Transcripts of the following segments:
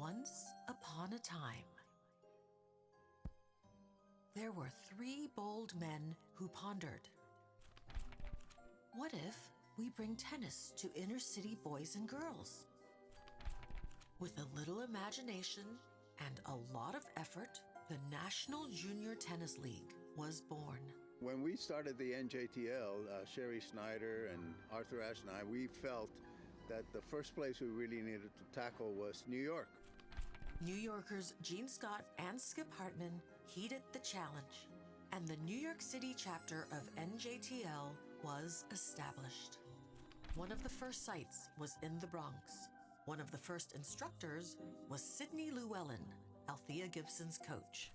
Once upon a time, there were three bold men who pondered, what if we bring tennis to inner city boys and girls? With a little imagination and a lot of effort, the National Junior Tennis League was born. When we started the NJTL, Sherry Snyder and Arthur Ashe and I, we felt that the first place we really needed to tackle was New York. New Yorkers Gene Scott and Skip Hartman heeded the challenge, and the New York City chapter of NJTL was established. One of the first sites was in the Bronx. One of the first instructors was Sidney Llewellyn, Althea Gibson's coach.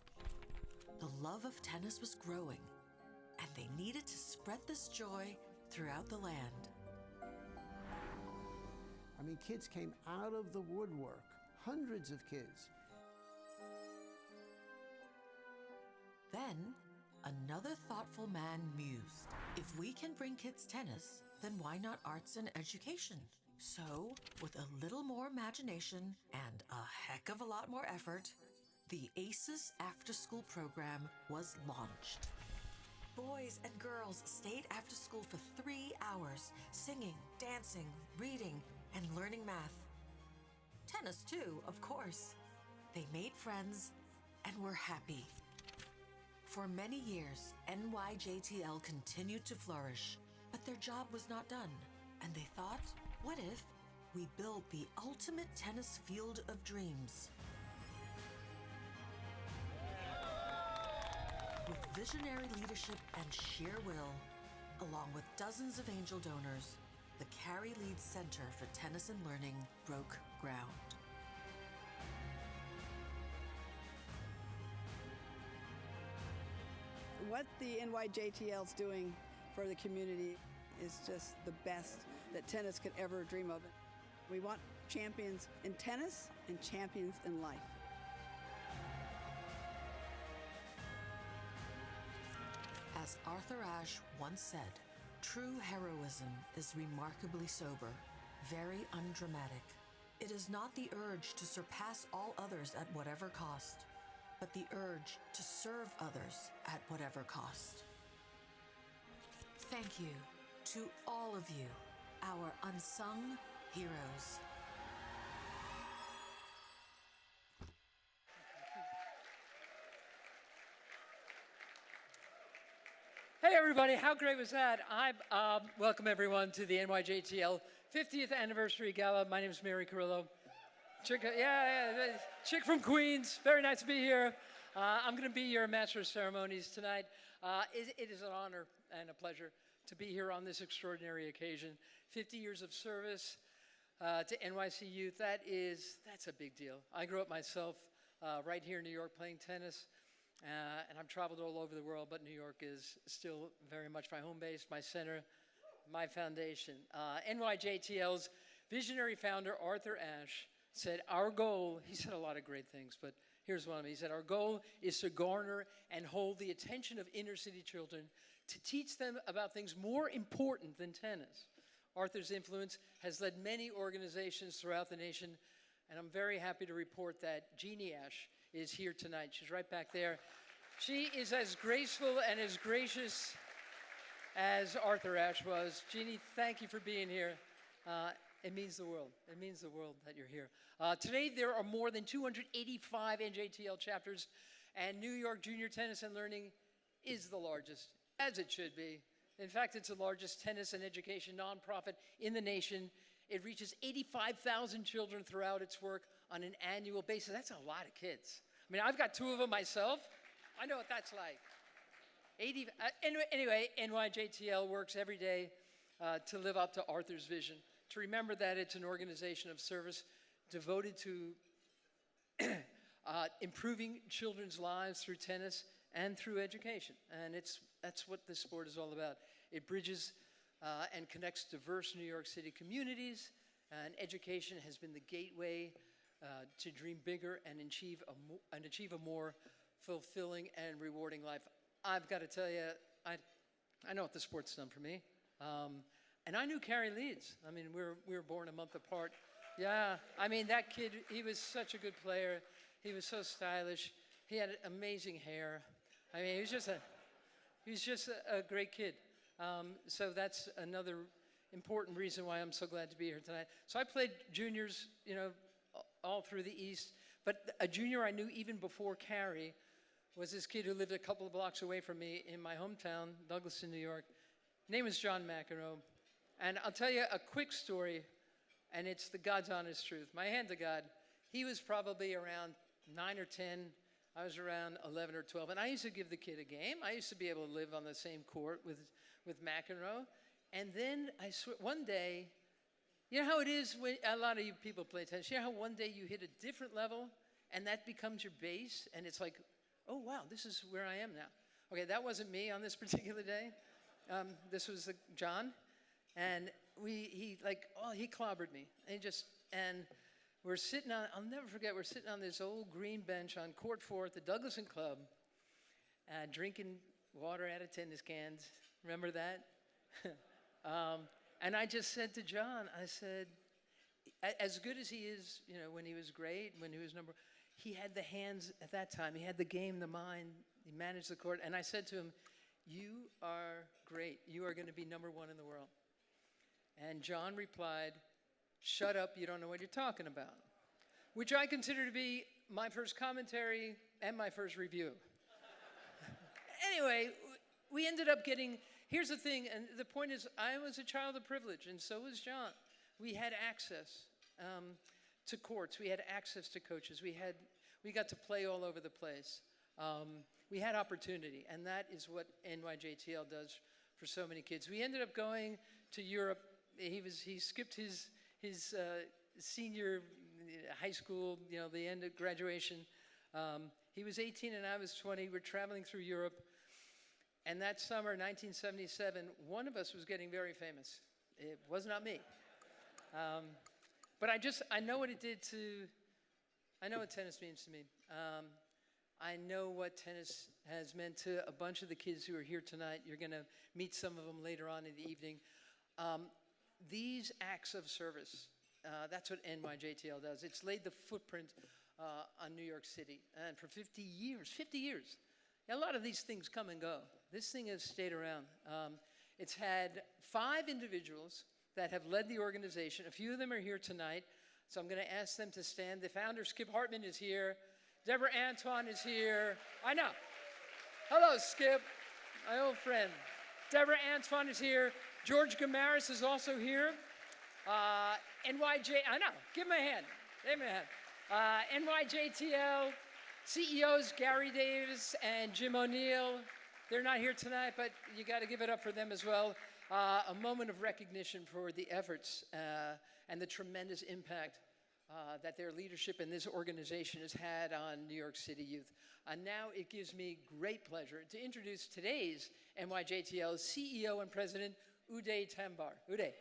The love of tennis was growing, and they needed to spread this joy throughout the land. I mean, kids came out of the woodwork, hundreds of kids. Then, another thoughtful man mused, if we can bring kids tennis, then why not arts and education? So, with a little more imagination and a heck of a lot more effort, the ACES after-school program was launched. Boys and girls stayed after school for 3 hours, singing, dancing, reading, and learning math. Tennis too, of course. They made friends and were happy. For many years, NYJTL continued to flourish, but their job was not done, and they thought, what if we build the ultimate tennis field of dreams? With visionary leadership and sheer will, along with dozens of angel donors, the Carrie Leeds Center for Tennis and Learning broke ground. What the NYJTL is doing for the community is just the best that tennis could ever dream of. We want champions in tennis and champions in life. As Arthur Ashe once said, true heroism is remarkably sober, very undramatic. It is not the urge to surpass all others at whatever cost, but the urge to serve others at whatever cost. Thank you to all of you, our unsung heroes. Hey everybody, how great was that? I welcome everyone to the NYJTL 50th Anniversary Gala. My name is Mary Carrillo. Chick from Queens. Very nice to be here. I'm going to be your Master of Ceremonies tonight. It is an honor and a pleasure to be here on this extraordinary occasion. 50 years of service to NYC youth, that's a big deal. I grew up myself right here in New York playing tennis. And I've traveled all over the world, but New York is still very much my home base, my center, my foundation. NYJTL's visionary founder, Arthur Ashe, said, our goal, he said a lot of great things, but here's one of them. He said, our goal is to garner and hold the attention of inner city children to teach them about things more important than tennis. Arthur's influence has led many organizations throughout the nation, and I'm very happy to report that Jeannie Ashe is here tonight. She's right back there. She is as graceful and as gracious as Arthur Ashe was. Jeannie, thank you for being here. It means the world. It means the world that you're here. Today, there are more than 285 NJTL chapters, and New York Junior Tennis and Learning is the largest, as it should be. In fact, it's the largest tennis and education nonprofit in the nation. It reaches 85,000 children throughout its work on an annual basis. That's a lot of kids. I mean, I've got 2 of them myself. I know what that's like. Anyway, NYJTL works every day to live up to Arthur's vision, to remember that it's an organization of service devoted to improving children's lives through tennis and through education. And that's what this sport is all about. It bridges and connects diverse New York City communities, and education has been the gateway to dream bigger and achieve a more fulfilling and rewarding life. I've got to tell you, I know what the sport's done for me. And I knew Carrie Leeds. I mean, we were born a month apart. Yeah, I mean, that kid, he was such a good player. He was so stylish. He had amazing hair. I mean, he was just a great kid. So that's another important reason why I'm so glad to be here tonight. So I played juniors, you know, all through the East. But a junior I knew even before Carrie was this kid who lived a couple of blocks away from me in my hometown, Douglaston, New York. His name was John McEnroe. And I'll tell you a quick story, and it's the God's honest truth. My hand to God, he was probably around 9 or 10. I was around 11 or 12. And I used to give the kid a game. I used to be able to live on the same court with McEnroe. And then one day, you know how it is when a lot of you people play tennis? You know how one day you hit a different level and that becomes your base? And it's like, oh, wow, this is where I am now. Okay, that wasn't me on this particular day. This was John. And he clobbered me. And we're sitting on, I'll never forget, we're sitting on this old green bench on court 4 at the Douglaston Club, drinking water out of tennis cans. Remember that? And I just said to John, I said, as good as he is, you know, when he was great, when he was he had the hands at that time. He had the game, the mind. He managed the court. And I said to him, you are great. You are going to be #1 in the world. And John replied, shut up, you don't know what you're talking about, which I consider to be my first commentary and my first review. Anyway, we ended up getting, here's the thing, and the point is, I was a child of privilege, and so was John. We had access to courts. We had access to coaches. We got to play all over the place. We had opportunity, and that is what NYJTL does for so many kids. We ended up going to Europe. He skipped his senior high school, you know, the end of graduation. He was 18 and I was 20. We're traveling through Europe. And that summer, 1977, one of us was getting very famous. It was not me. But I know what it did I know what tennis means to me. I know what tennis has meant to a bunch of the kids who are here tonight. You're going to meet some of them later on in the evening. These acts of service, that's what NYJTL does. It's laid the footprint on New York City. And for 50 years, a lot of these things come and go. This thing has stayed around. It's had 5 individuals that have led the organization. A few of them are here tonight, so I'm going to ask them to stand. The founder, Skip Hartman, is here. Deborah Antoine is here. I know. Hello, Skip, my old friend. Deborah Antoine is here. George Gamaris is also here. I know, give him a hand. Give him a hand. NYJTL CEOs Gary Davis and Jim O'Neill. They're not here tonight, but you got to give it up for them as well. A moment of recognition for the efforts and the tremendous impact that their leadership in this organization has had on New York City youth. And now it gives me great pleasure to introduce today's NYJTL CEO and President, Uday Tambar. Uday.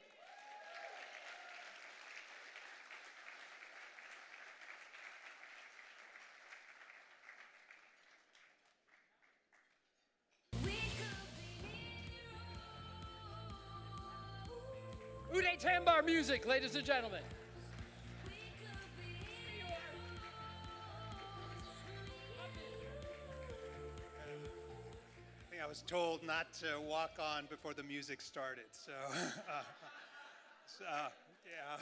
Uday Tambar music, ladies and gentlemen. I was told not to walk on before the music started, so yeah.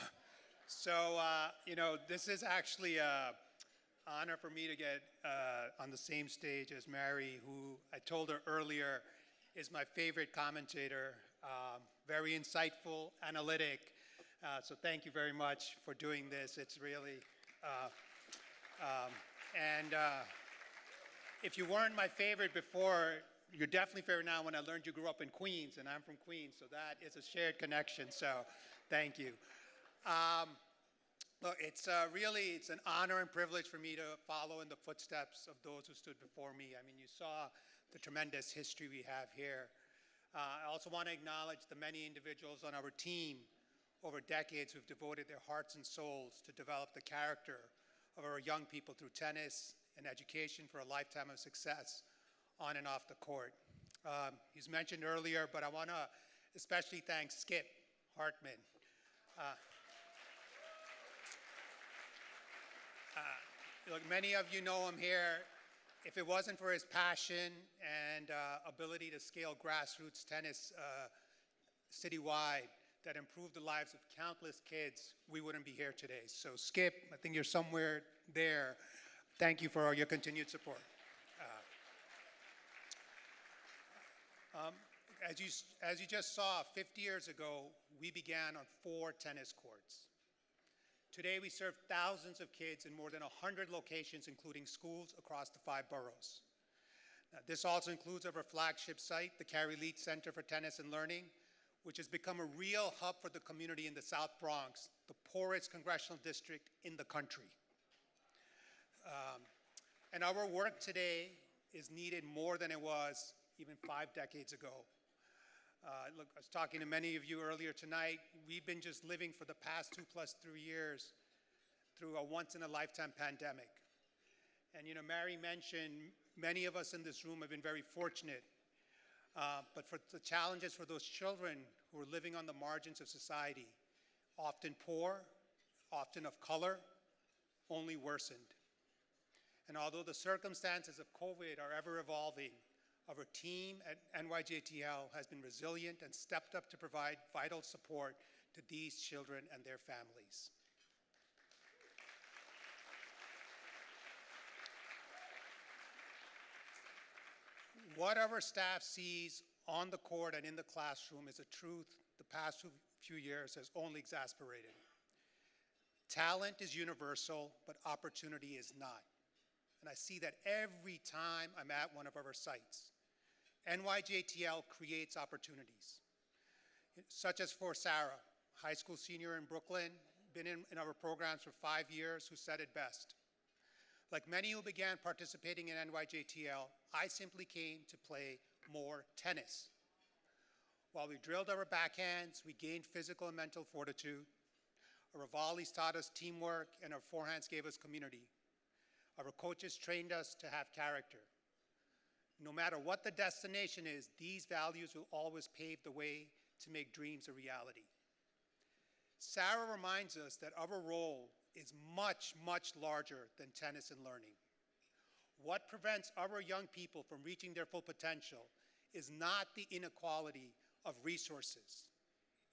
So you know, this is actually an honor for me to get on the same stage as Mary, who I told her earlier is my favorite commentator. Very insightful, analytic. So thank you very much for doing this. It's really, if you weren't my favorite before, you're definitely favorite now when I learned you grew up in Queens, and I'm from Queens, so that is a shared connection, so thank you. Look, it's an honor and privilege for me to follow in the footsteps of those who stood before me. I mean, you saw the tremendous history we have here. I also want to acknowledge the many individuals on our team over decades who've devoted their hearts and souls to develop the character of our young people through tennis and education for a lifetime of success on and off the court. He's mentioned earlier, but I want to especially thank Skip Hartman. Look, many of you know him here. If it wasn't for his passion and ability to scale grassroots tennis citywide that improved the lives of countless kids, we wouldn't be here today. So Skip, I think you're somewhere there. Thank you for all your continued support. As you just saw, 50 years ago, we began on 4 tennis courts. Today, we serve thousands of kids in more than 100 locations, including schools across the 5 boroughs. Now, this also includes our flagship site, the Carrie Leach Center for Tennis and Learning, which has become a real hub for the community in the South Bronx, the poorest congressional district in the country. And our work today is needed more than it was even 5 decades ago. Look, I was talking to many of you earlier tonight. We've been just living for the past 2 plus 3 years through a once-in-a-lifetime pandemic. And you know, Mary mentioned many of us in this room have been very fortunate. But for the challenges for those children who are living on the margins of society, often poor, often of color, only worsened. And although the circumstances of COVID are ever evolving, our team at NYJTL has been resilient and stepped up to provide vital support to these children and their families. What our staff sees on the court and in the classroom is a truth the past few years has only exasperated. Talent is universal, but opportunity is not. And I see that every time I'm at one of our sites. NYJTL creates opportunities, such as for Sarah, high school senior in Brooklyn, been in our programs for 5 years, who said it best. Like many who began participating in NYJTL, I simply came to play more tennis. While we drilled our backhands, we gained physical and mental fortitude. Our volleys taught us teamwork, and our forehands gave us community. Our coaches trained us to have character. No matter what the destination is, these values will always pave the way to make dreams a reality. Sarah reminds us that our role is much, much larger than tennis and learning. What prevents our young people from reaching their full potential is not the inequality of resources.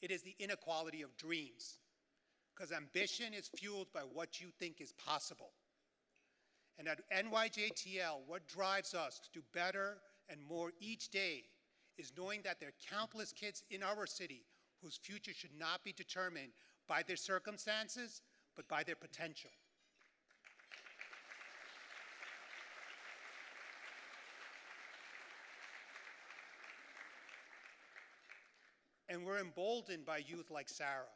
It is the inequality of dreams, because ambition is fueled by what you think is possible. And at NYJTL, what drives us to do better and more each day is knowing that there are countless kids in our city whose future should not be determined by their circumstances, but by their potential. And we're emboldened by youth like Sarah,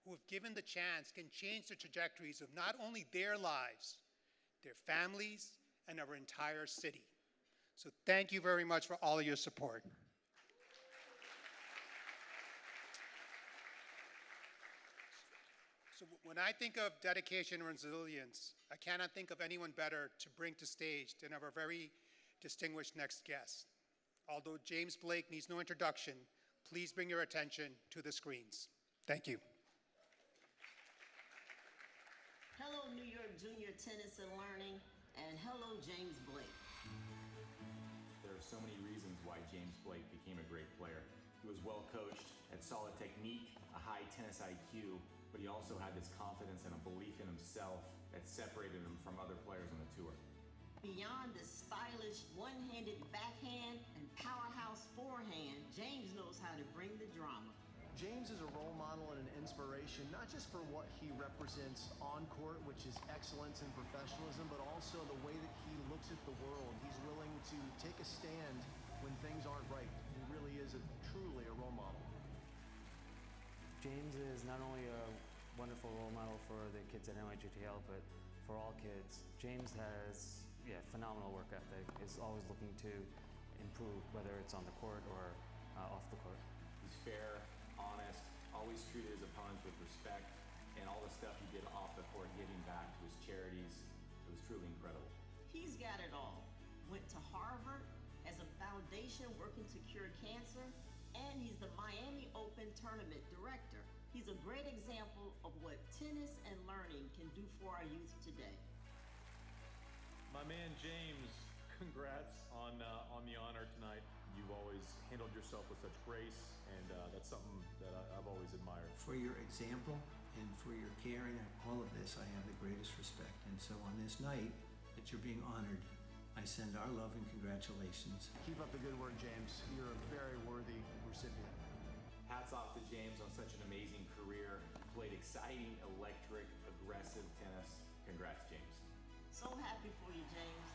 who, if given the chance, can change the trajectories of not only their lives, their families, and our entire city. So thank you very much for all of your support. So when I think of dedication and resilience, I cannot think of anyone better to bring to stage than our very distinguished next guest. Although James Blake needs no introduction, please bring your attention to the screens. Thank you. Hello, New York Junior Tennis and Learning, and hello, James Blake. There are so many reasons why James Blake became a great player. He was well coached, had solid technique, a high tennis IQ, but he also had this confidence and a belief in himself that separated him from other players on the tour. Beyond the stylish one-handed backhand and powerhouse forehand, James knows how to bring the drama. James is a role model and an inspiration, not just for what he represents on court, which is excellence and professionalism, but also the way that he looks at the world. He's willing to take a stand when things aren't right. He really is truly a role model. James is not only a wonderful role model for the kids at NYJTL, but for all kids. James has phenomenal work ethic, is always looking to improve, whether it's on the court or off the court. He's fair, honest, always treated his opponents with respect, and all the stuff he did off the court, giving back to his charities, it was truly incredible. He's got it all. Went to Harvard, has a foundation working to cure cancer, and he's the Miami Open Tournament Director. He's a great example of what tennis and learning can do for our youth today. My man James, congrats on the honor tonight. You've always handled yourself with such grace, and that's something that I've always admired. For your example and for your caring and all of this, I have the greatest respect. And so on this night that you're being honored, I send our love and congratulations. Keep up the good work, James. You're a very worthy recipient. Hats off to James on such an amazing career. He played exciting, electric, aggressive tennis. Congrats, James. So happy for you, James.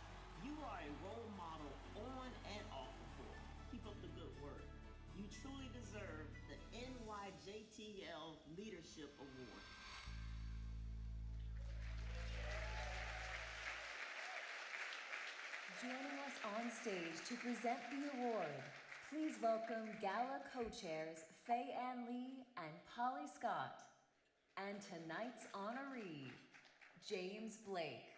You are a role model on and off the court. Keep up the good work. You truly deserve the NYJTL Leadership Award. Joining us on stage to present the award, please welcome Gala co-chairs Faye Ann Lee and Polly Scott, and tonight's honoree, James Blake.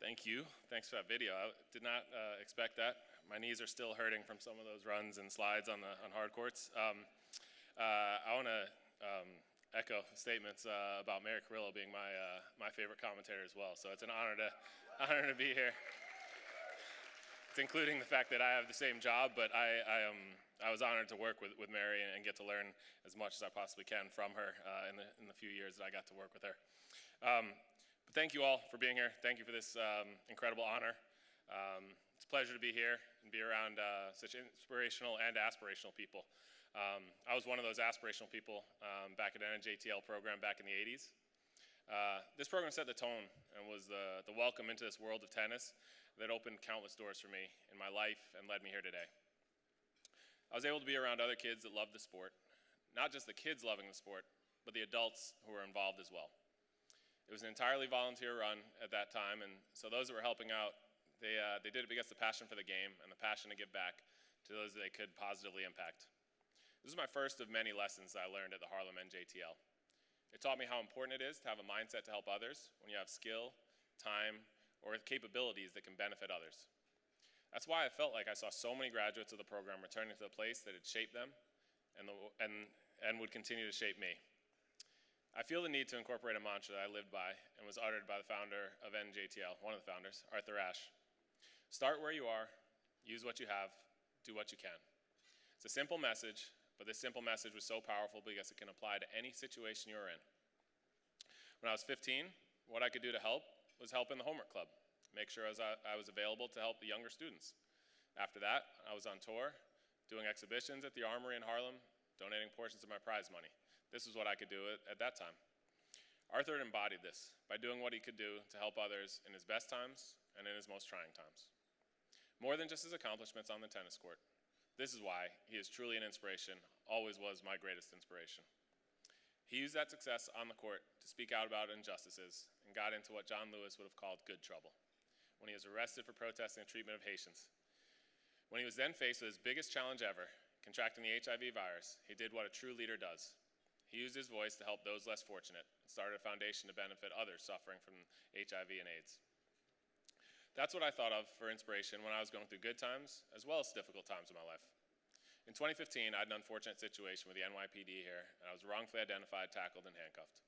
Thank you. Thanks for that video. I did not expect that. My knees are still hurting from some of those runs and slides on hard courts. I want to echo statements about Mary Carrillo being my favorite commentator as well. So it's an honor to be here. It's including the fact that I have the same job, but I was honored to work with Mary and get to learn as much as I possibly can from her in the few years that I got to work with her. But thank you all for being here. Thank you for this incredible honor. It's a pleasure to be here and be around such inspirational and aspirational people. I was one of those aspirational people back at the NYJTL program back in the 80s. This program set the tone and was the welcome into this world of tennis that opened countless doors for me in my life and led me here today. I was able to be around other kids that loved the sport, not just the kids loving the sport, but the adults who were involved as well. It was an entirely volunteer run at that time, and so those that were helping out, they did it because of the passion for the game and the passion to give back to those that they could positively impact. This was my first of many lessons that I learned at the Harlem NJTL. It taught me how important it is to have a mindset to help others when you have skill, time, or capabilities that can benefit others. That's why I felt like I saw so many graduates of the program returning to the place that had shaped them and would continue to shape me. I feel the need to incorporate a mantra that I lived by and was uttered by the founder of NYJTL, one of the founders, Arthur Ashe. Start where you are, use what you have, do what you can. It's a simple message, but this simple message was so powerful because it can apply to any situation you're in. When I was 15, what I could do to help was help in the homework club, make sure I was available to help the younger students. After that, I was on tour, doing exhibitions at the Armory in Harlem, donating portions of my prize money. This is what I could do at that time. Arthur embodied this by doing what he could do to help others in his best times and in his most trying times. More than just his accomplishments on the tennis court. This is why he is truly an inspiration, always was my greatest inspiration. He used that success on the court to speak out about injustices and got into what John Lewis would have called good trouble, when he was arrested for protesting the treatment of Haitians. When he was then faced with his biggest challenge ever, contracting the HIV virus, he did what a true leader does. He used his voice to help those less fortunate and started a foundation to benefit others suffering from HIV and AIDS. That's what I thought of for inspiration when I was going through good times as well as difficult times in my life. In 2015, I had an unfortunate situation with the NYPD here, and I was wrongfully identified, tackled, and handcuffed.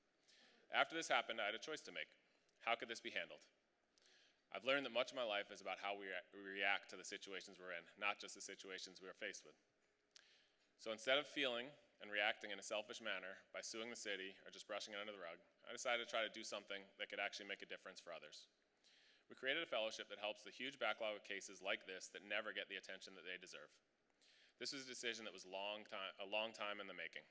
After this happened, I had a choice to make. How could this be handled? I've learned that much of my life is about how we react to the situations we're in, not just the situations we are faced with. So instead of feeling and reacting in a selfish manner by suing the city or just brushing it under the rug, I decided to try to do something that could actually make a difference for others. We created a fellowship that helps the huge backlog of cases like this that never get the attention that they deserve. This was a decision that was a long time in the making.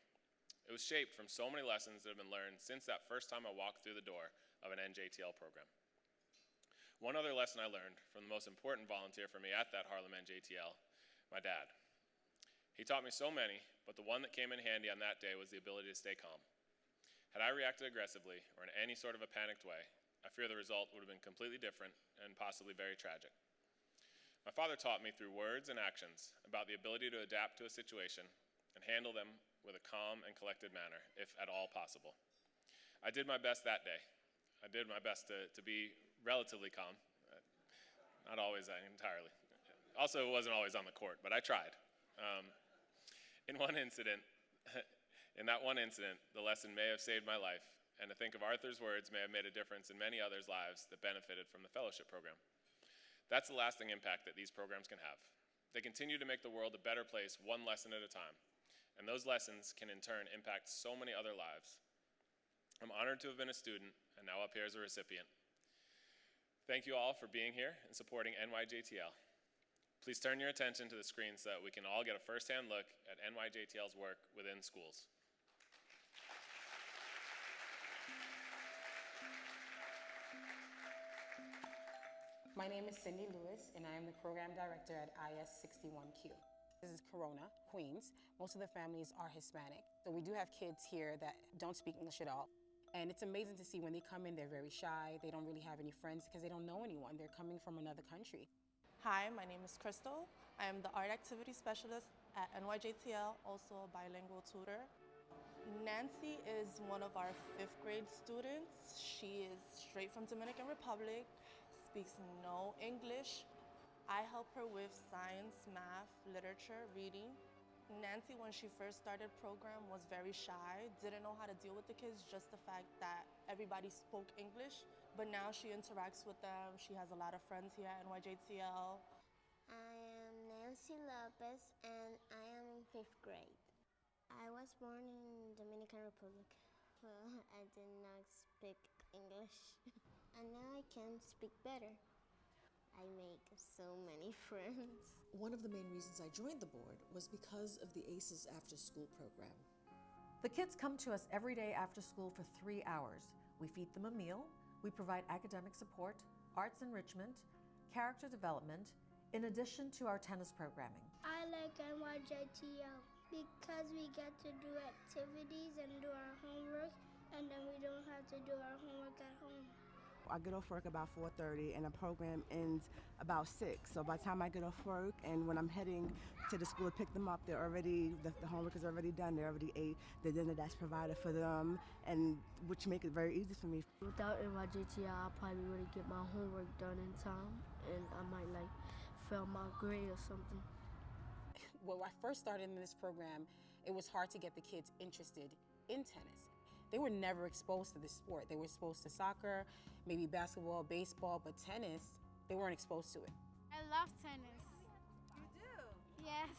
It was shaped from so many lessons that have been learned since that first time I walked through the door of an NJTL program. One other lesson I learned from the most important volunteer for me at that Harlem NJTL, my dad. He taught me so many, but the one that came in handy on that day was the ability to stay calm. Had I reacted aggressively or in any sort of a panicked way, I fear the result would have been completely different and possibly very tragic. My father taught me through words and actions about the ability to adapt to a situation and handle them with a calm and collected manner, if at all possible. I did my best that day. I did my best to be relatively calm, not always entirely. Also, it wasn't always on the court, but I tried. In that one incident, the lesson may have saved my life, and to think of Arthur's words may have made a difference in many others' lives that benefited from the fellowship program. That's the lasting impact that these programs can have. They continue to make the world a better place, one lesson at a time, and those lessons can in turn impact so many other lives. I'm honored to have been a student, and now up here as a recipient. Thank you all for being here and supporting NYJTL. Please turn your attention to the screen so that we can all get a first-hand look at NYJTL's work within schools. My name is Cindy Lewis, and I am the program director at IS61Q. This is Corona, Queens. Most of the families are Hispanic. So we do have kids here that don't speak English at all. And it's amazing to see when they come in, they're very shy. They don't really have any friends because they don't know anyone. They're coming from another country. Hi, my name is Crystal. I am the art activity specialist at NYJTL, also a bilingual tutor. Nancy is one of our 5th grade students. She is straight from Dominican Republic, speaks no English. I help her with science, math, literature, reading. Nancy, when she first started program, was very shy, didn't know how to deal with the kids, just the fact that everybody spoke English. But now she interacts with them. She has a lot of friends here at NYJTL. I am Nancy Lopez, and I am in 5th grade. I was born in Dominican Republic. Well, I did not speak English, and now I can speak better. I make so many friends. One of the main reasons I joined the board was because of the ACES After School program. The kids come to us every day after school for 3 hours. We feed them a meal, we provide academic support, arts enrichment, character development, in addition to our tennis programming. I like NYJTL because we get to do activities and do our homework, and then we don't have to do our homework at home. I get off work about 4:30 and the program ends about 6. So by the time I get off work and when I'm heading to the school to pick them up, they're already, the homework is already done, they already ate, the dinner that's provided for them, and which make it very easy for me. Without NYJTL, I probably wouldn't get my homework done in time, and I might fail my grade or something. When I first started in this program, it was hard to get the kids interested in tennis. They were never exposed to this sport. They were exposed to soccer, maybe basketball, baseball, but tennis, they weren't exposed to it. I love tennis. You do? Yes.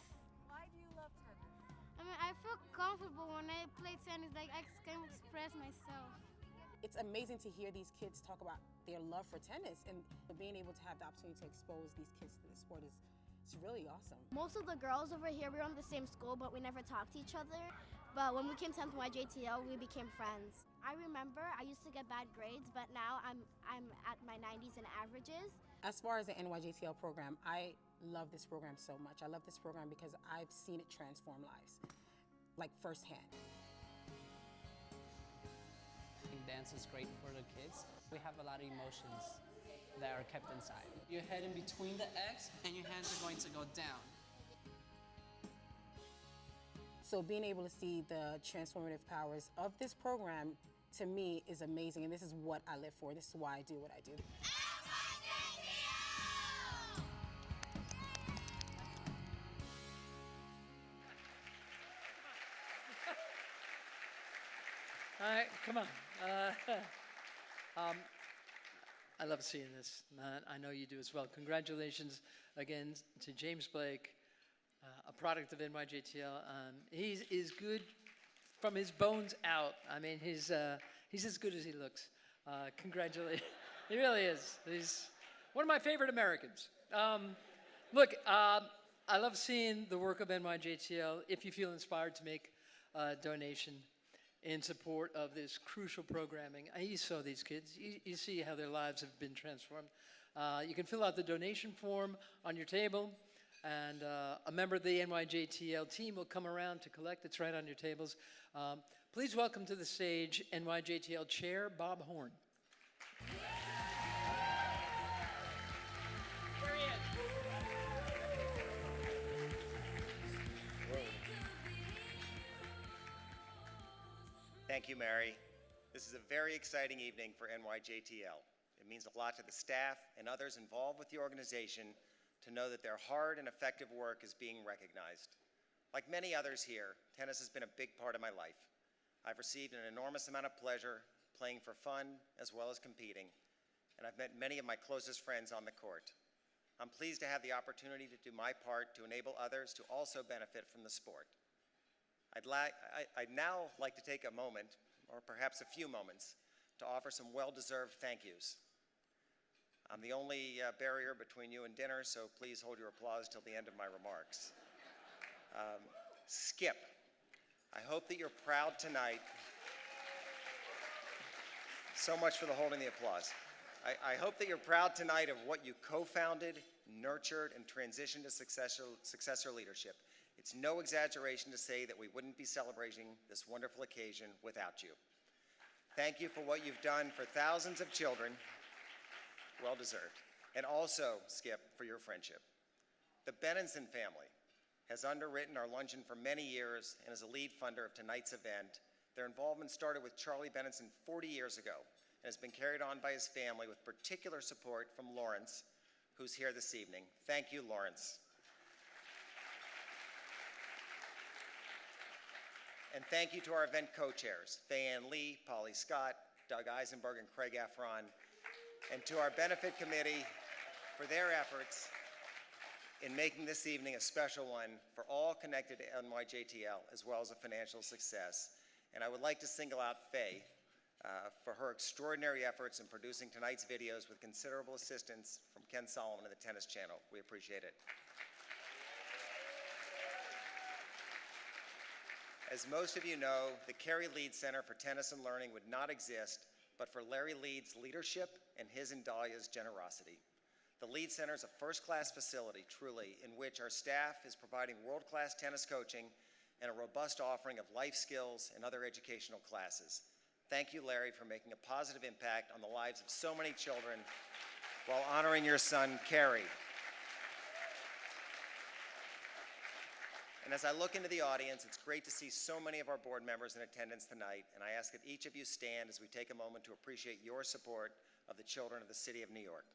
Why do you love tennis? I mean, I feel comfortable when I play tennis, like I can express myself. It's amazing to hear these kids talk about their love for tennis, and being able to have the opportunity to expose these kids to the sport is it's really awesome. Most of the girls over here, we were in the same school, but we never talked to each other. But when we came to NYJTL, we became friends. I remember I used to get bad grades, but now I'm at my 90s and averages. As far as the NYJTL program, I love this program so much. I love this program because I've seen it transform lives, like firsthand. Dance is great for the kids. We have a lot of emotions that are kept inside. Your head in between the X and your hands are going to go down. So being able to see the transformative powers of this program, to me, is amazing, and this is what I live for. This is why I do what I do. All right, come on. I love seeing this. I know you do as well. Congratulations again to James Blake, a product of NYJTL. He is good from his bones out. I mean, he's as good as he looks. Congratulations. He really is. He's one of my favorite Americans. Look, I love seeing the work of NYJTL. If you feel inspired to make a donation in support of this crucial programming, you saw these kids. You see how their lives have been transformed. You can fill out the donation form on your table. And a member of the NYJTL team will come around to collect. It's right on your tables. Please welcome to the stage NYJTL Chair Bob Horn. There he is. Thank you, Mary. This is a very exciting evening for NYJTL. It means a lot to the staff and others involved with the organization to know that their hard and effective work is being recognized. Like many others here, tennis has been a big part of my life. I've received an enormous amount of pleasure playing for fun as well as competing, and I've met many of my closest friends on the court. I'm pleased to have the opportunity to do my part to enable others to also benefit from the sport. I'd now like to take a moment, or perhaps a few moments, to offer some well-deserved thank yous. I'm the only barrier between you and dinner, so please hold your applause till the end of my remarks. Skip, I hope that you're proud tonight. So much for the holding the applause. I hope that you're proud tonight of what you co-founded, nurtured, and transitioned to successor leadership. It's no exaggeration to say that we wouldn't be celebrating this wonderful occasion without you. Thank you for what you've done for thousands of children, well deserved, and also, Skip, for your friendship. The Benenson family has underwritten our luncheon for many years and is a lead funder of tonight's event. Their involvement started with Charlie Benenson 40 years ago and has been carried on by his family with particular support from Lawrence, who's here this evening. Thank you, Lawrence. And thank you to our event co-chairs, Faye-Ann Lee, Polly Scott, Doug Eisenberg, and Craig Efron, and to our benefit committee for their efforts in making this evening a special one for all connected to NYJTL, as well as a financial success. And I would like to single out Faye for her extraordinary efforts in producing tonight's videos with considerable assistance from Ken Solomon and the Tennis Channel. We appreciate it. As most of you know, the Kerry Leeds Center for Tennis and Learning would not exist but for Larry Leeds' leadership and his and Dahlia's generosity. The Leeds Center is a first-class facility, truly, in which our staff is providing world-class tennis coaching and a robust offering of life skills and other educational classes. Thank you, Larry, for making a positive impact on the lives of so many children while honoring your son, Kerry. And as I look into the audience, it's great to see so many of our board members in attendance tonight, and I ask that each of you stand as we take a moment to appreciate your support of the children of the city of New York.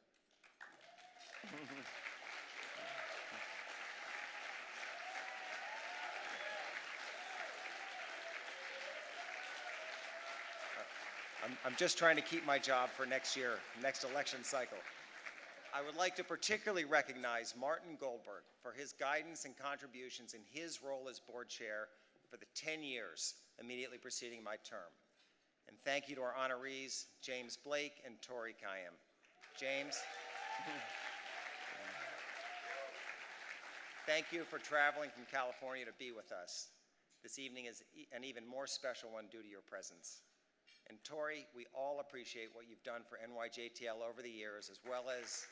I'm just trying to keep my job for next year, next election cycle. I would like to particularly recognize Martin Goldberg for his guidance and contributions in his role as board chair for the 10 years immediately preceding my term. And thank you to our honorees, James Blake and Tori Kayam. James, thank you for traveling from California to be with us. This evening is an even more special one due to your presence. And Tori, we all appreciate what you've done for NYJTL over the years, as well as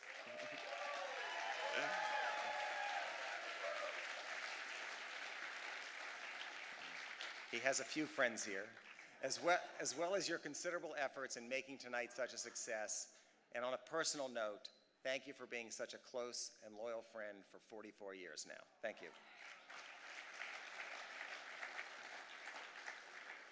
he has a few friends here, as well as your considerable efforts in making tonight such a success. And on a personal note, thank you for being such a close and loyal friend for 44 years now. Thank you.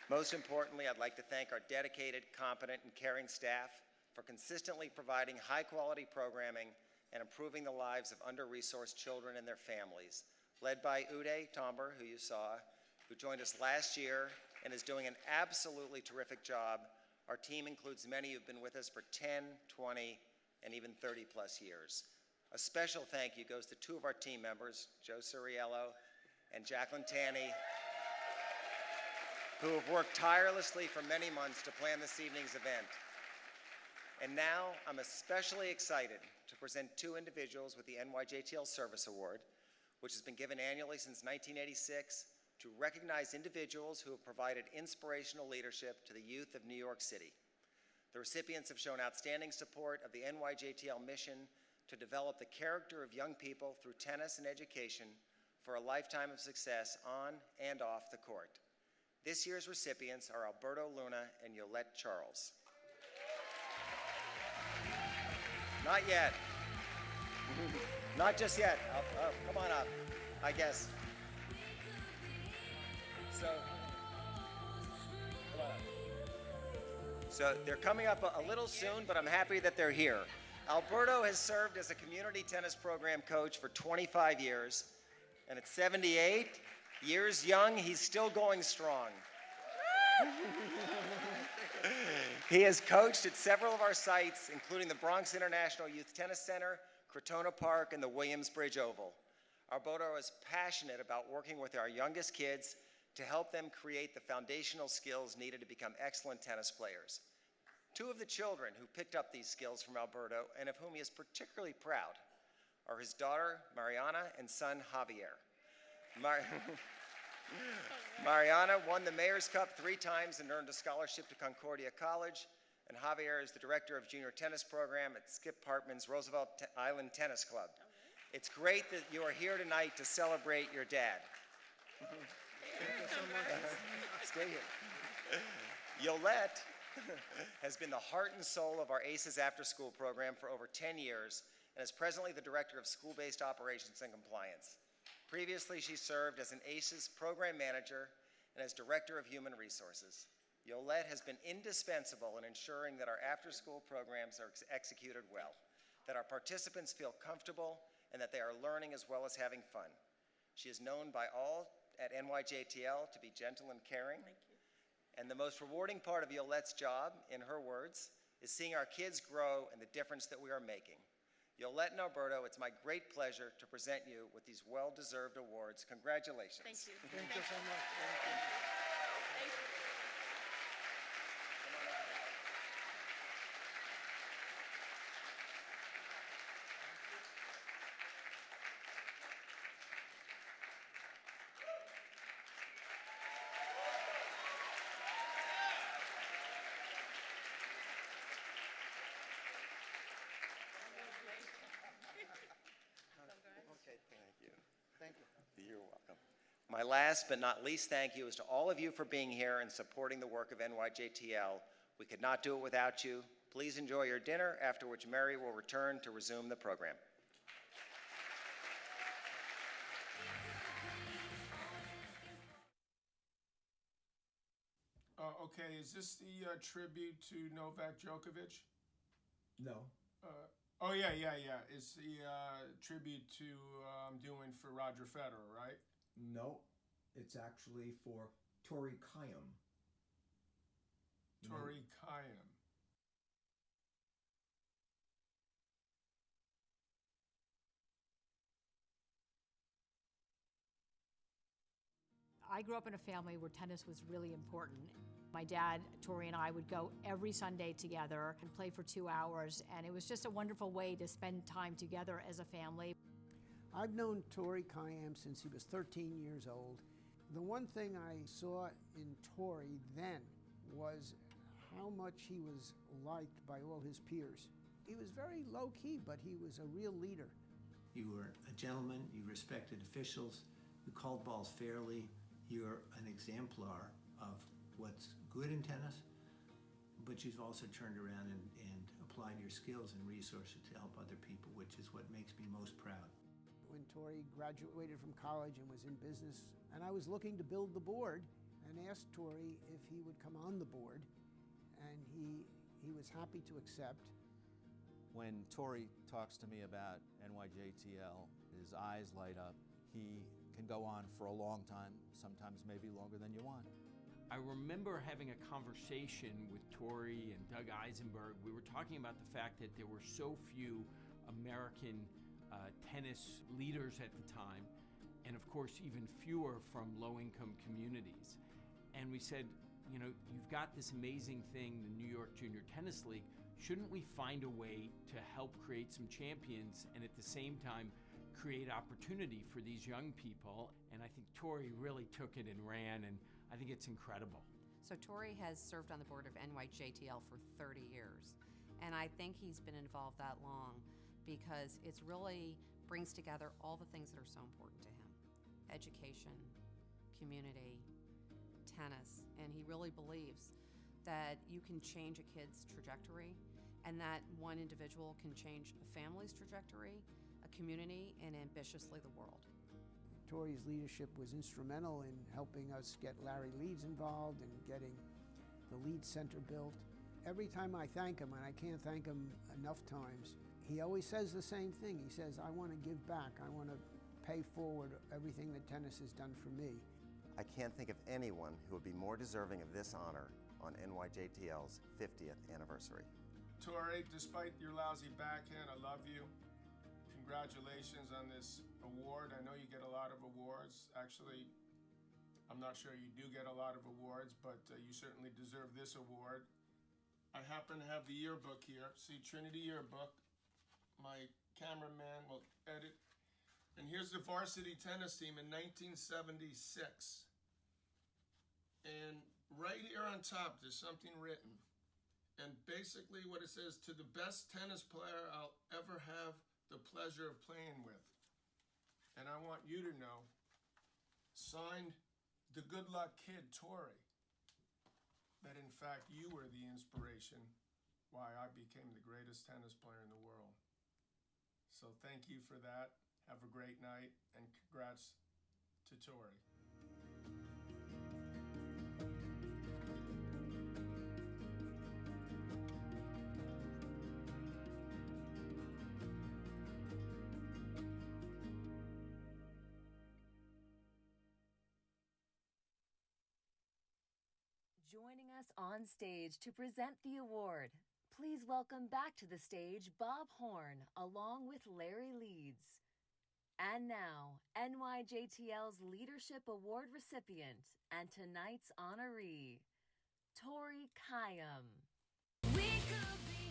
Most importantly, I'd like to thank our dedicated, competent, and caring staff for consistently providing high-quality programming and improving the lives of under-resourced children and their families, led by Uday Tomber, who you saw, who joined us last year and is doing an absolutely terrific job. Our team includes many who've been with us for 10, 20, and even 30-plus years. A special thank you goes to two of our team members, Joe Suriello and Jacqueline Tanny, who have worked tirelessly for many months to plan this evening's event. And now I'm especially excited to present two individuals with the NYJTL Service Award, which has been given annually since 1986 to recognize individuals who have provided inspirational leadership to the youth of New York City. The recipients have shown outstanding support of the NYJTL mission to develop the character of young people through tennis and education for a lifetime of success on and off the court. This year's recipients are Alberto Luna and Yolette Charles. Not yet. Not just yet. Oh, come on up, I guess. So, come on up. So they're coming up a little soon, but I'm happy that they're here. Alberto has served as a community tennis program coach for 25 years, and at 78 years young, he's still going strong. He has coached at several of our sites, including the Bronx International Youth Tennis Center, Crotona Park, and the Williamsbridge Oval. Alberto is passionate about working with our youngest kids to help them create the foundational skills needed to become excellent tennis players. Two of the children who picked up these skills from Alberto, and of whom he is particularly proud, are his daughter, Mariana, and son, Javier. Mariana won the Mayor's Cup 3 times and earned a scholarship to Concordia College, and Javier is the director of junior tennis program at Skip Hartman's Roosevelt Island Tennis Club. It's great that you are here tonight to celebrate your dad. Stay here. Yolette has been the heart and soul of our ACES after-school program for over 10 years and is presently the director of school-based operations and compliance. Previously, she served as an ACES program manager and as director of human resources. Yolette has been indispensable in ensuring that our after-school programs are executed well, that our participants feel comfortable, and that they are learning as well as having fun. She is known by all at NYJTL to be gentle and caring. And the most rewarding part of Yolette's job, in her words, is seeing our kids grow and the difference that we are making. Yolette and Alberto, it's my great pleasure to present you with these well-deserved awards. Congratulations. Thank you. Thank you so much. Thank you. Okay, thank you. Thank you. You're welcome. My last but not least thank you is to all of you for being here and supporting the work of NYJTL. We could not do it without you. Please enjoy your dinner, after which Mary will return to resume the program. Okay, is this the tribute to Novak Djokovic? No. Oh, yeah. It's the tribute to I'm doing for Roger Federer, right? No, it's actually for Tori Kayam. Tori Kayam. I grew up in a family where tennis was really important. My dad, Tori, and I would go every Sunday together and play for 2 hours, and it was just a wonderful way to spend time together as a family. I've known Tori Kayam since he was 13 years old. The one thing I saw in Tori then was how much he was liked by all his peers. He was very low-key, but he was a real leader. You were a gentleman, you respected officials, you called balls fairly, you're an exemplar of what's good in tennis, but you've also turned around and applied your skills and resources to help other people, which is what makes me most proud. When Tori graduated from college and was in business, and I was looking to build the board and asked Tori if he would come on the board, and he was happy to accept. When Tori talks to me about NYJTL, his eyes light up. He can go on for a long time, sometimes maybe longer than you want. I remember having a conversation with Tori and Doug Eisenberg. We were talking about the fact that there were so few American tennis leaders at the time, and of course even fewer from low-income communities. And we said, you know, you've got this amazing thing, the New York Junior Tennis League. Shouldn't we find a way to help create some champions and at the same time create opportunity for these young people? And I think Tori really took it and ran, and I think it's incredible. So Tori has served on the board of NYJTL for 30 years, and I think he's been involved that long because it's really brings together all the things that are so important to him: education, community, tennis, and he really believes that you can change a kid's trajectory and that one individual can change a family's trajectory, a community, and ambitiously the world. Tori's leadership was instrumental in helping us get Larry Leeds involved and getting the Leeds Center built. Every time I thank him, and I can't thank him enough times, he always says the same thing. He says, I want to give back. I want to pay forward everything that tennis has done for me. I can't think of anyone who would be more deserving of this honor on NYJTL's 50th anniversary. Tori, despite your lousy backhand, I love you. Congratulations on this award. I know you get a lot of awards. Actually, I'm not sure you do get a lot of awards, but you certainly deserve this award. I happen to have the yearbook here. See, Trinity Yearbook. My cameraman will edit. And here's the varsity tennis team in 1976. And right here on top, there's something written. And basically what it says, to the best tennis player I'll ever have the pleasure of playing with. And I want you to know, signed the good luck kid, Tori, that in fact you were the inspiration why I became the greatest tennis player in the world. So thank you for that. Have a great night, and congrats to Tori. Joining us on stage to present the award, please welcome back to the stage Bob Horn along with Larry Leeds. And now, NYJTL's Leadership Award recipient and tonight's honoree, Tori Kayam. We could be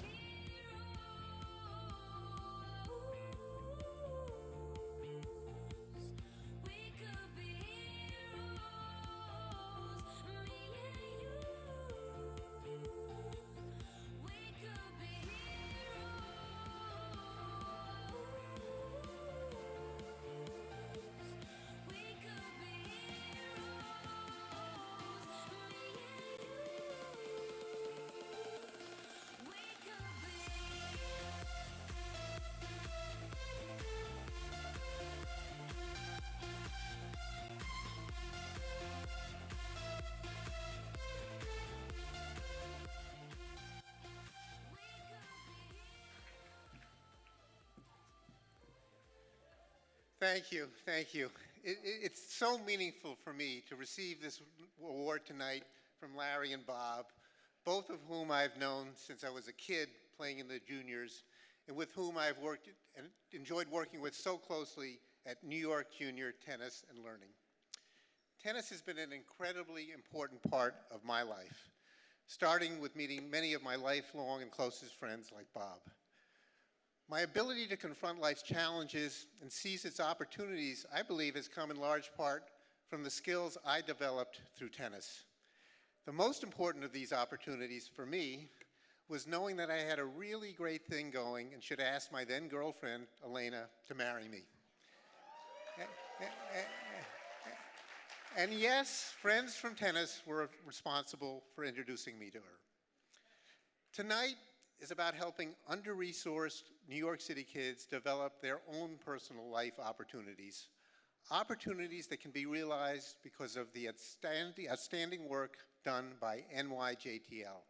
Thank you, thank you. It's so meaningful for me to receive this award tonight from Larry and Bob, both of whom I've known since I was a kid playing in the juniors, and with whom I've worked and enjoyed working with so closely at New York Junior Tennis and Learning. Tennis has been an incredibly important part of my life, starting with meeting many of my lifelong and closest friends like Bob. My ability to confront life's challenges and seize its opportunities, I believe, has come in large part from the skills I developed through tennis. The most important of these opportunities for me was knowing that I had a really great thing going and should ask my then girlfriend, Elena, to marry me. And yes, friends from tennis were responsible for introducing me to her. Tonight is about helping under-resourced New York City kids develop their own personal life opportunities, opportunities that can be realized because of the outstanding work done by NYJTL.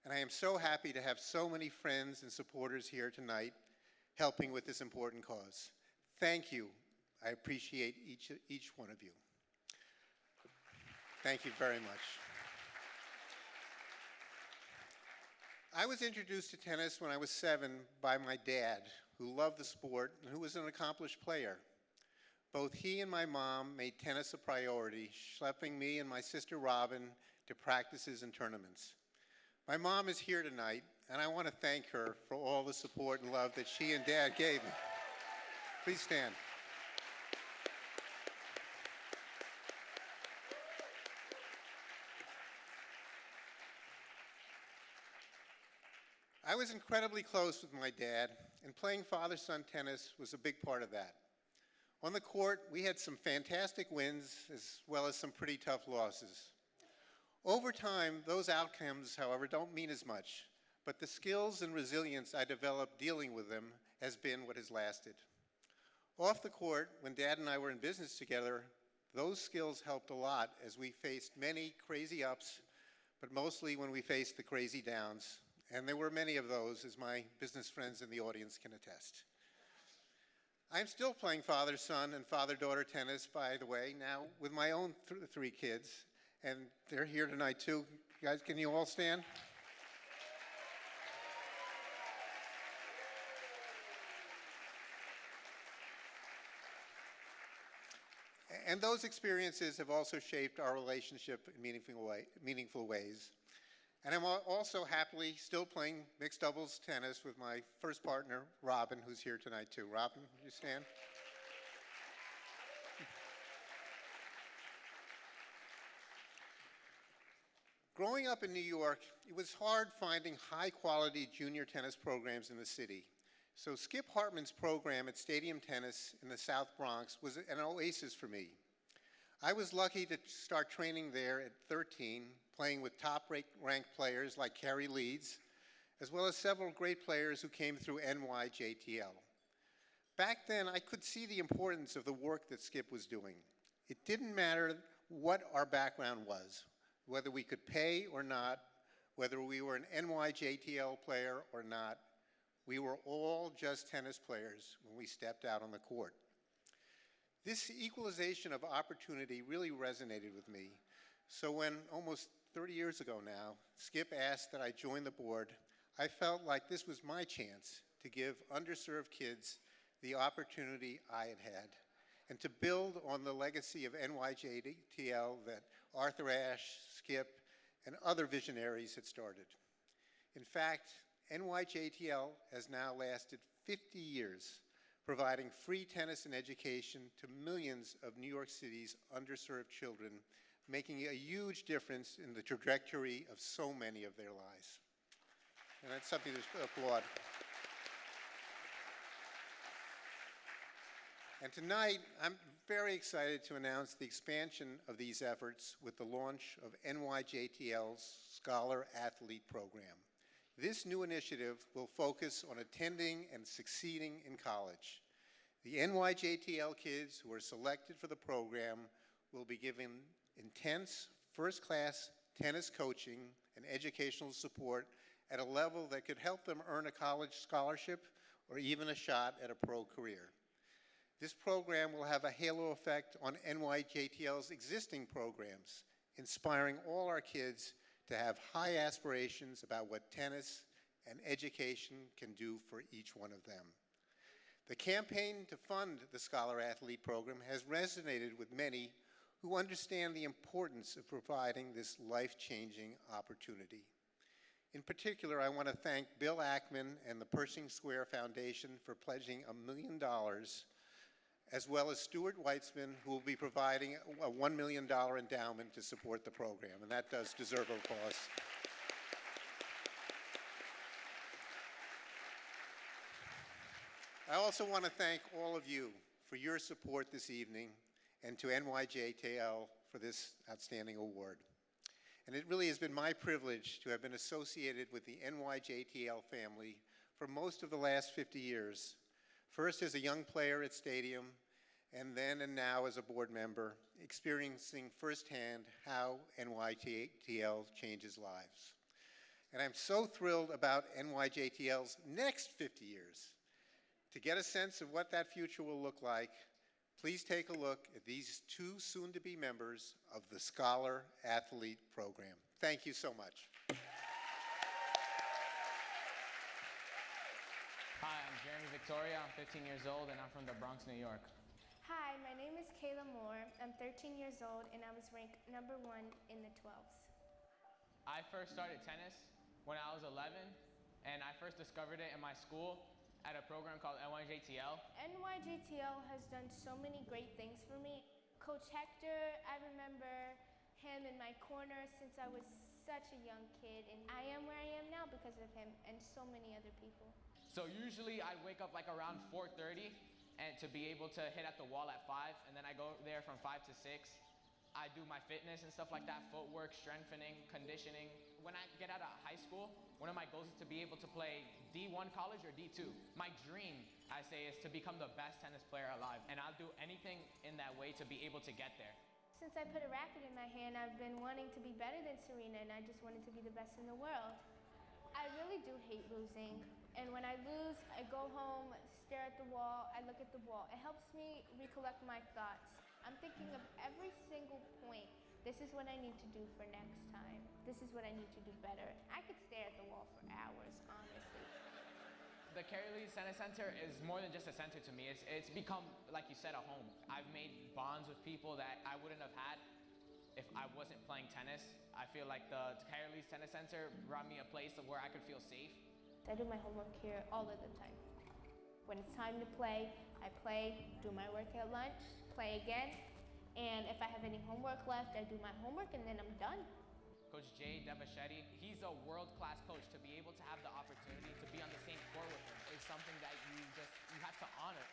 And I am so happy to have so many friends and supporters here tonight helping with this important cause. Thank you. I appreciate each one of you. Thank you very much. I was introduced to tennis when I was 7 by my dad, who loved the sport and who was an accomplished player. Both he and my mom made tennis a priority, schlepping me and my sister Robin to practices and tournaments. My mom is here tonight, and I want to thank her for all the support and love that she and Dad gave me. Please stand. I was incredibly close with my dad, and playing father-son tennis was a big part of that. On the court, we had some fantastic wins as well as some pretty tough losses. Over time, those outcomes, however, don't mean as much, but the skills and resilience I developed dealing with them has been what has lasted. Off the court, when Dad and I were in business together, those skills helped a lot as we faced many crazy ups, but mostly when we faced the crazy downs. And there were many of those, as my business friends in the audience can attest. I'm still playing father-son and father-daughter tennis, by the way, now with my own three kids. And they're here tonight, too. Guys, can you all stand? And those experiences have also shaped our relationship in meaningful ways. And I'm also happily still playing mixed doubles tennis with my first partner, Robin, who's here tonight too. Robin, would you stand? Growing up in New York, it was hard finding high-quality junior tennis programs in the city. So Skip Hartman's program at Stadium Tennis in the South Bronx was an oasis for me. I was lucky to start training there at 13, playing with top-ranked players like Carrie Leeds, as well as several great players who came through NYJTL. Back then, I could see the importance of the work that Skip was doing. It didn't matter what our background was, whether we could pay or not, whether we were an NYJTL player or not. We were all just tennis players when we stepped out on the court. This equalization of opportunity really resonated with me. So when, almost 30 years ago now, Skip asked that I join the board, I felt like this was my chance to give underserved kids the opportunity I had had, and to build on the legacy of NYJTL that Arthur Ashe, Skip, and other visionaries had started. In fact, NYJTL has now lasted 50 years, providing free tennis and education to millions of New York City's underserved children, making a huge difference in the trajectory of so many of their lives. And that's something to applaud. And tonight, I'm very excited to announce the expansion of these efforts with the launch of NYJTL's Scholar Athlete Program. This new initiative will focus on attending and succeeding in college. The NYJTL kids who are selected for the program will be given intense, first-class tennis coaching and educational support at a level that could help them earn a college scholarship or even a shot at a pro career. This program will have a halo effect on NYJTL's existing programs, inspiring all our kids to have high aspirations about what tennis and education can do for each one of them. The campaign to fund the Scholar Athlete Program has resonated with many who understand the importance of providing this life-changing opportunity. In particular, I want to thank Bill Ackman and the Pershing Square Foundation for pledging $1 million, as well as Stuart Weitzman, who will be providing a $1 million endowment to support the program, and that does deserve applause. I also want to thank all of you for your support this evening, and to NYJTL for this outstanding award. And it really has been my privilege to have been associated with the NYJTL family for most of the last 50 years, first as a young player at Stadium, and then and now as a board member, experiencing firsthand how NYJTL changes lives. And I'm so thrilled about NYJTL's next 50 years. To get a sense of what that future will look like, please take a look at these two soon-to-be members of the Scholar Athlete Program. Thank you so much. Hi, I'm Jeremy Victoria. I'm 15 years old, and I'm from the Bronx, New York. Hi, my name is Kayla Moore. I'm 13 years old, and I was ranked #1 in the 12s. I first started tennis when I was 11, and I first discovered it in my school at a program called NYJTL. NYJTL has done so many great things for me. Coach Hector, I remember him in my corner since I was such a young kid, and I am where I am now because of him and so many other people. So usually I wake up like around 4:30 and to be able to hit at the wall at 5, and then I go there from 5 to 6. I do my fitness and stuff like that, footwork, strengthening, conditioning. When I get out of high school, one of my goals is to be able to play D1 college or D2. My dream, I say, is to become the best tennis player alive, and I'll do anything in that way to be able to get there. Since I put a racket in my hand, I've been wanting to be better than Serena, and I just wanted to be the best in the world. I really do hate losing, and when I lose, I go home, stare at the wall, I look at the wall. It helps me recollect my thoughts. I'm thinking of every single point. This is what I need to do for next time. This is what I need to do better. I could stare at the wall for hours, honestly. The Carrie Leeds Tennis Center is more than just a center to me. It's become, like you said, a home. I've made bonds with people that I wouldn't have had if I wasn't playing tennis. I feel like the Carrie Leeds Tennis Center brought me a place where I could feel safe. I do my homework here all of the time. When it's time to play, I play, do my work at lunch, play again, and if I have any homework left, I do my homework and then I'm done. Coach Jay Devashetty, he's a world-class coach. To be able to have the opportunity to be on the same court with him is something that you have to honor.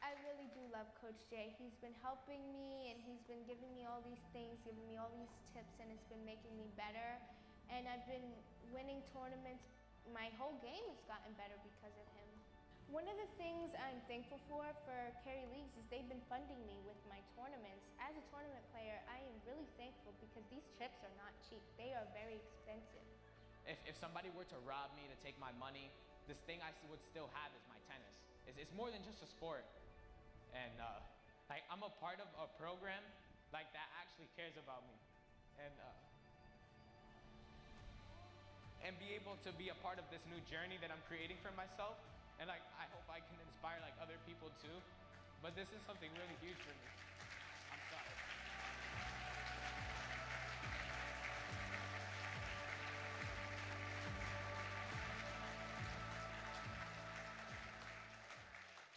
I really do love Coach Jay. He's been helping me and he's been giving me all these things, giving me all these tips, and it's been making me better. And I've been winning tournaments. My whole game has gotten better because of him. One of the things I'm thankful for Carrie Leeds is they've been funding me with my tournaments. As a tournament player, I am really thankful because these trips are not cheap. They are very expensive. If somebody were to rob me to take my money, this thing I would still have is my tennis. It's more than just a sport. And like I'm a part of a program like that actually cares about me. And be able to be a part of this new journey that I'm creating for myself. And like, I hope I can inspire like other people too. But this is something really huge for me. I'm sorry.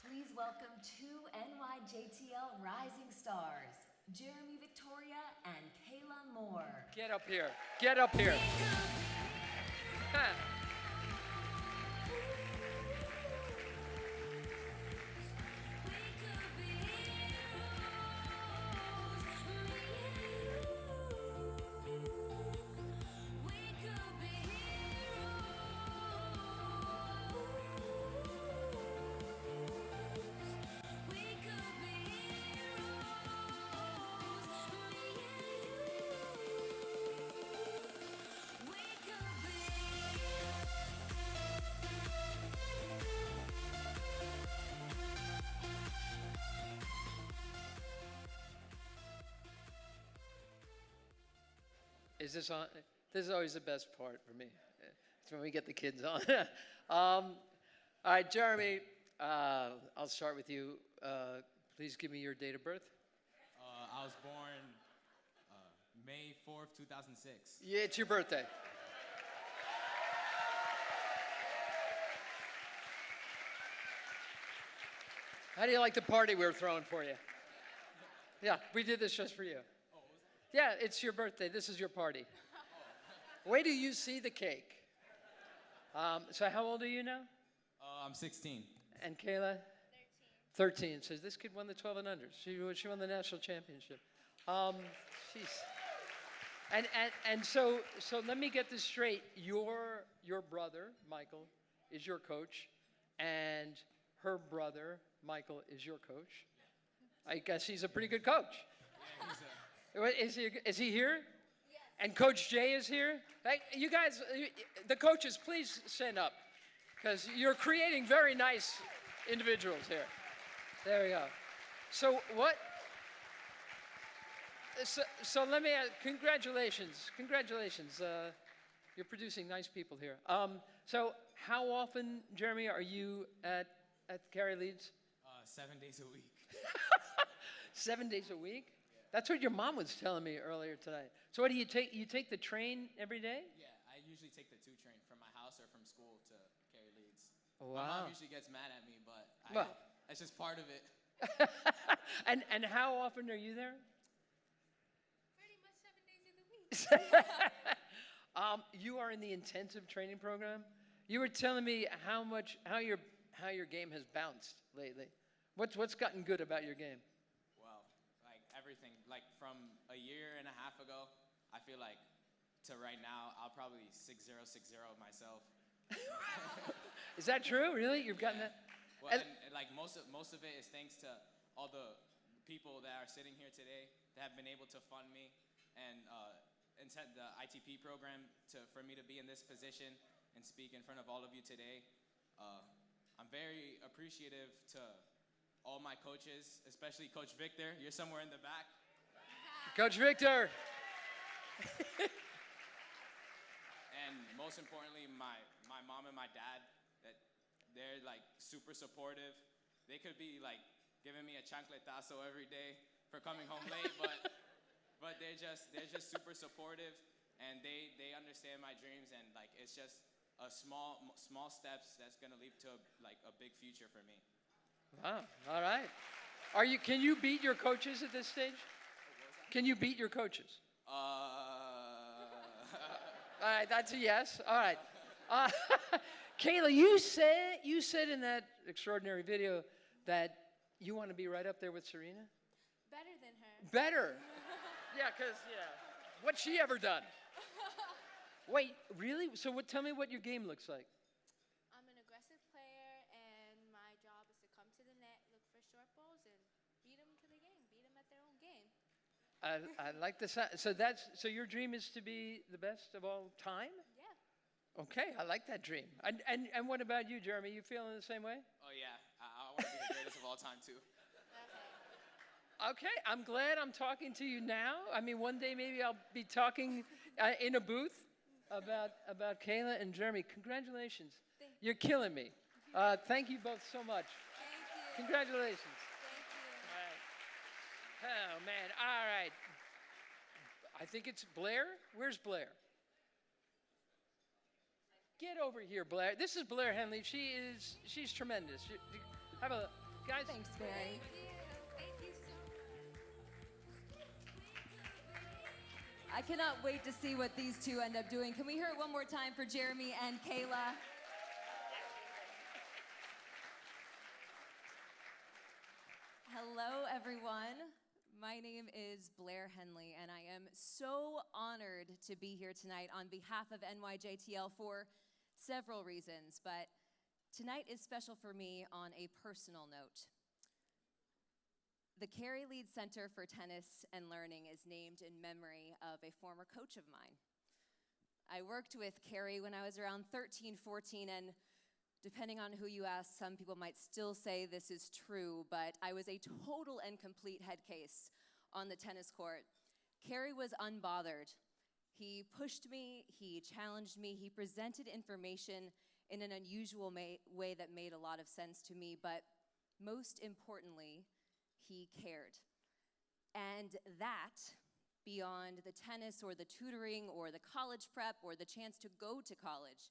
Please welcome two NYJTL rising stars, Jeremy Victoria and Kayla Moore. Get up here. Get up here. Is this on? This is always the best part for me. It's when we get the kids on. All right, Jeremy, I'll start with you. Please give me your date of birth. I was born May 4th, 2006. Yeah, it's your birthday. How do you like the party we were throwing for you? Yeah, we did this just for you. Yeah, it's your birthday. This is your party. Wait till you see the cake. So how old are you now? I'm 16. And Kayla? 13. Says this kid won the 12 and under. She won the national championship. Jeez. And so let me get this straight. Your brother, Michael, is your coach, and her brother, Michael, is your coach. I guess he's a pretty good coach. Yeah, he's Is he here? Yes. And Coach Jay is here? Hey, you guys, the coaches, please stand up, because you're creating very nice individuals here. There we go. So what? So let me ask, congratulations. You're producing nice people here. So how often, Jeremy, are you at Carrie Leeds? 7 days a week. 7 days a week? That's what your mom was telling me earlier tonight. So what do you take? You take the train every day? Yeah, I usually take the 2 train from my house or from school to Carrie Leeds. Wow. My mom usually gets mad at me, but that's just part of it. And how often are you there? Pretty much 7 days of the week. You are in the intensive training program. You were telling me how your game has bounced lately. What's gotten good about your game? Well, like everything, like from a year and a half ago, I feel like to right now, I'll probably 6-0, 6-0 myself. Is that true? Really? You've gotten that? Well, and like most of it is thanks to all the people that are sitting here today that have been able to fund me and set the ITP program for me to be in this position and speak in front of all of you today. I'm very appreciative to all my coaches, especially Coach Victor. You're somewhere in the back. Coach Victor. And most importantly, my mom and my dad, that they're like super supportive. They could be like giving me a chancletazo every day for coming home late, but they're just super supportive, and they understand my dreams, and like it's just a small steps that's gonna lead to like a big future for me. Wow. All right. Can you beat your coaches at this stage? Can you beat your coaches? All right, that's a yes. All right. Kayla, you said in that extraordinary video that you want to be right up there with Serena? Better than her. Better? Yeah, what's she ever done? Wait, really? So tell me what your game looks like. I'm an aggressive player, and my job is to come to the net, look for short balls, and beat them to the game, beat them at their own game. I like the sound. So your dream is to be the best of all time? Yeah. Okay, I like that dream. And what about you, Jeremy? You feeling the same way? Oh yeah, I want to be the greatest of all time too. Okay, I'm glad I'm talking to you now. I mean, one day maybe I'll be talking in a booth about Kayla and Jeremy. Congratulations. You're killing me. Thank you both so much. Thank you. Congratulations. Thank you. Oh, man. All right. I think it's Blair. Where's Blair? Get over here, Blair. This is Blair Henley. She's tremendous. Have a, guys. Thanks, Barry. I cannot wait to see what these two end up doing. Can we hear it one more time for Jeremy and Kayla? Hello, everyone. My name is Blair Henley, and I am so honored to be here tonight on behalf of NYJTL for several reasons, but tonight is special for me on a personal note. The Carey Leeds Center for Tennis and Learning is named in memory of a former coach of mine. I worked with Carey when I was around 13, 14, and depending on who you ask, some people might still say this is true, but I was a total and complete head case on the tennis court. Carey was unbothered. He pushed me, he challenged me, he presented information in an unusual way that made a lot of sense to me, but most importantly, he cared. And that, beyond the tennis or the tutoring or the college prep or the chance to go to college,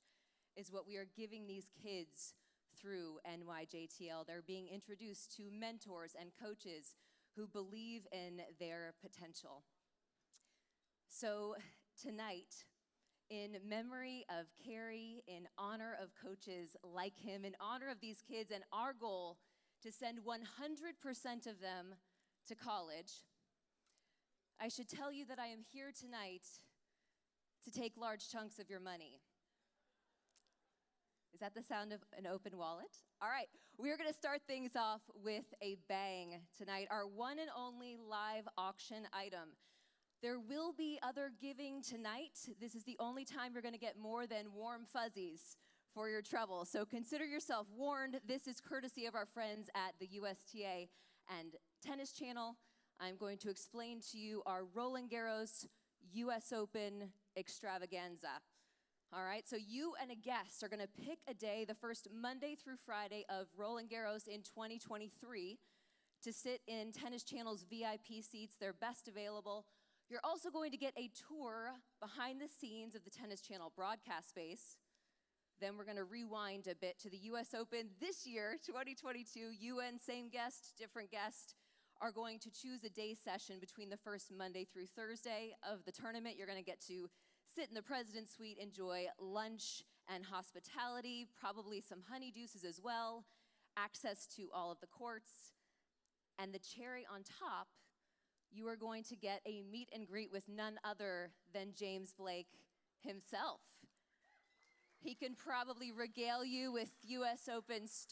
is what we are giving these kids through NYJTL. They're being introduced to mentors and coaches who believe in their potential. So tonight, in memory of Carey, in honor of coaches like him, in honor of these kids, and our goal to send 100% of them to college, I should tell you that I am here tonight to take large chunks of your money. Is that the sound of an open wallet? All right, we are going to start things off with a bang tonight, our one and only live auction item. There will be other giving tonight. This is the only time you're going to get more than warm fuzzies for your trouble. So consider yourself warned. This is courtesy of our friends at the USTA and Tennis Channel. I'm going to explain to you our Roland Garros US Open extravaganza. All right, so you and a guest are going to pick a day, the first Monday through Friday of Roland Garros in 2023, to sit in Tennis Channel's VIP seats. They're best available. You're also going to get a tour behind the scenes of the Tennis Channel broadcast space. Then we're going to rewind a bit to the US Open this year, 2022. You and same guest, different guest, are going to choose a day session between the first Monday through Thursday of the tournament. You're going to get to sit in the President's Suite, enjoy lunch and hospitality, probably some honeydeuces as well, access to all of the courts, and the cherry on top, you are going to get a meet and greet with none other than James Blake himself. He can probably regale you with US Open stories.